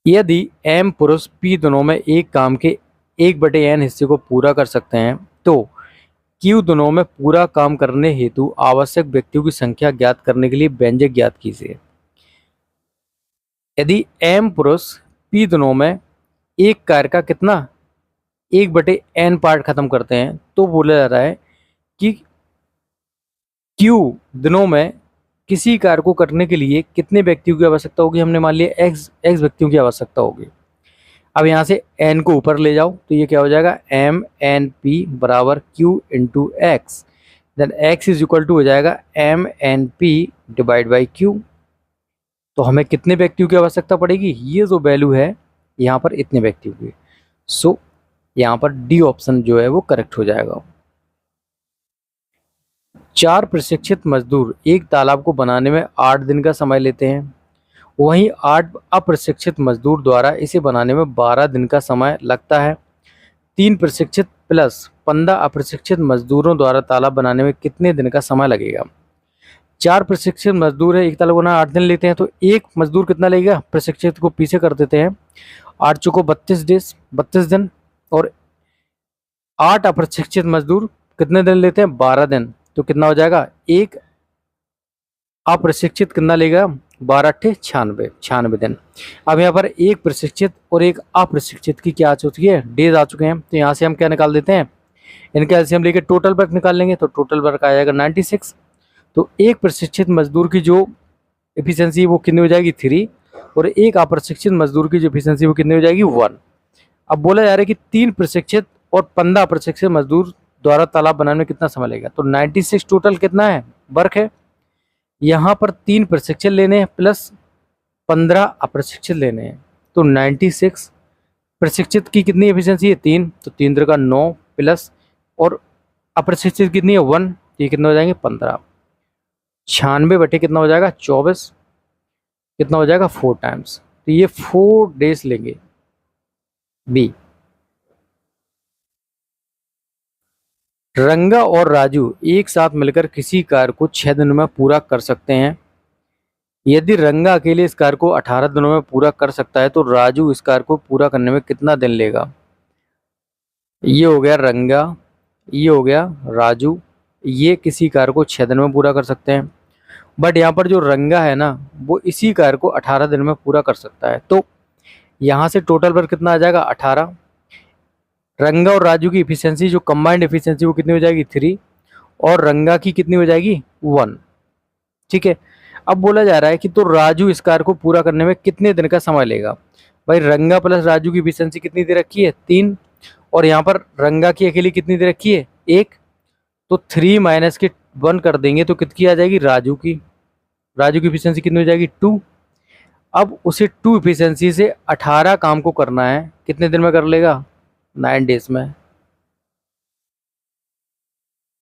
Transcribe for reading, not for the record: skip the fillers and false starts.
यदि m पुरुष p दोनों में एक काम के 1/n हिस्से को पूरा कर सकते हैं तो q दोनों में पूरा काम करने हेतु आवश्यक व्यक्तियों की संख्या ज्ञात करने के लिए व्यंजक ज्ञात कीजिए। यदि m पुरुष p दोनों में एक कार्य का कितना 1/n पार्ट खत्म करते हैं तो बोला जा रहा है कि q दिनों में किसी कार्य को करने के लिए कितने व्यक्तियों की आवश्यकता होगी। हमने मान लिया x व्यक्तियों की आवश्यकता होगी। अब यहाँ से n को ऊपर ले जाओ तो ये क्या हो जाएगा m(n)p बराबर q into x, then x is equal to हो जाएगा m(n)p डिवाइड बाई q। तो हमें कितने व्यक्तियों की आवश्यकता पड़ेगी, ये जो वैल्यू है यहाँ पर इतने व्यक्तियों की। सो यहाँ पर डी ऑप्शन जो है वो करेक्ट हो जाएगा। 4 प्रशिक्षित मजदूर एक तालाब को बनाने में 8 दिन का समय लेते हैं, वहीं 8 अप्रशिक्षित मजदूर द्वारा इसे बनाने में 12 दिन का समय लगता है। 3 प्रशिक्षित प्लस 15 अप्रशिक्षित मजदूरों द्वारा तालाब बनाने में कितने दिन का समय लगेगा। 4 प्रशिक्षित मजदूर है, एक तालाब बनाने 8 दिन लेते हैं, तो एक मजदूर कितना लगेगा, प्रशिक्षित को पीछे कर देते हैं, 8 चौको 32 दिन, और 8 अप्रशिक्षित मजदूर कितने दिन लेते हैं, 12 दिन। तो कितना हो जाएगा, एक अप्रशिक्षित कितना लेगा, 12×8 = 96 दिन। अब यहाँ पर एक प्रशिक्षित और एक अप्रशिक्षित की क्या आ चुकी है, डेज आ चुके हैं। तो यहाँ से हम क्या निकाल देते हैं, इनका एलसीएम लेके टोटल वर्क निकाल लेंगे, तो टोटल वर्क आ जाएगा 96। तो एक प्रशिक्षित मजदूर की जो एफिशिएंसी वो कितनी हो जाएगी, 3, और एक अप्रशिक्षित मजदूर की जो एफिशिएंसी वो कितनी हो जाएगी, 1। अब बोला जा रहा है कि 3 प्रशिक्षित और 15 अप्रशिक्षित मजदूर द्वारा तालाब बनाने में कितना समय लगेगा। तो 96 टोटल कितना है, वर्क है। यहाँ पर 3 प्रशिक्षित लेने हैं प्लस 15 अप्रशिक्षित लेने हैं, तो 96 प्रशिक्षित की कितनी एफिशिएंसी है, 3, तो 3 3 का 9 प्लस, और अप्रशिक्षित कितनी है, 1, ये कितना हो जाएंगे 15। 96 बटे कितना हो जाएगा, 24, कितना हो जाएगा 4 टाइम्स, तो ये 4 डेज लेंगे बी। रंगा और राजू एक साथ मिलकर किसी कार्य को 6 दिनों में पूरा कर सकते हैं। यदि रंगा अकेले इस कार्य को 18 दिनों में पूरा कर सकता है तो राजू इस कार्य को पूरा करने में कितना दिन लेगा। ये हो गया रंगा, ये हो गया राजू, ये किसी कार्य को 6 दिन में पूरा कर सकते हैं, बट यहाँ पर जो रंगा है ना वो इसी कार्य को 18 दिन में पूरा कर सकता है। तो यहाँ से टोटल पर कितना आ जाएगा, 18। रंगा और राजू की इफिशियंसी जो कंबाइंड इफिशियंसी वो कितनी हो जाएगी, 3, और रंगा की कितनी हो जाएगी, 1। ठीक है। अब बोला जा रहा है कि तो राजू इस कार्य को पूरा करने में कितने दिन का समय लेगा। भाई रंगा प्लस राजू की इफिशियंसी कितनी दे रखी है, 3, और यहाँ पर रंगा की अकेली कितनी दे रखी है, 1, तो 3 माइनस के 1 कर देंगे तो कितनी आ जाएगी, राजू की इफिशियंसी कितनी हो जाएगी, 2। अब उसे 2 इफिशियंसी से 18 काम को करना है, कितने दिन में कर लेगा, 9 डेज में।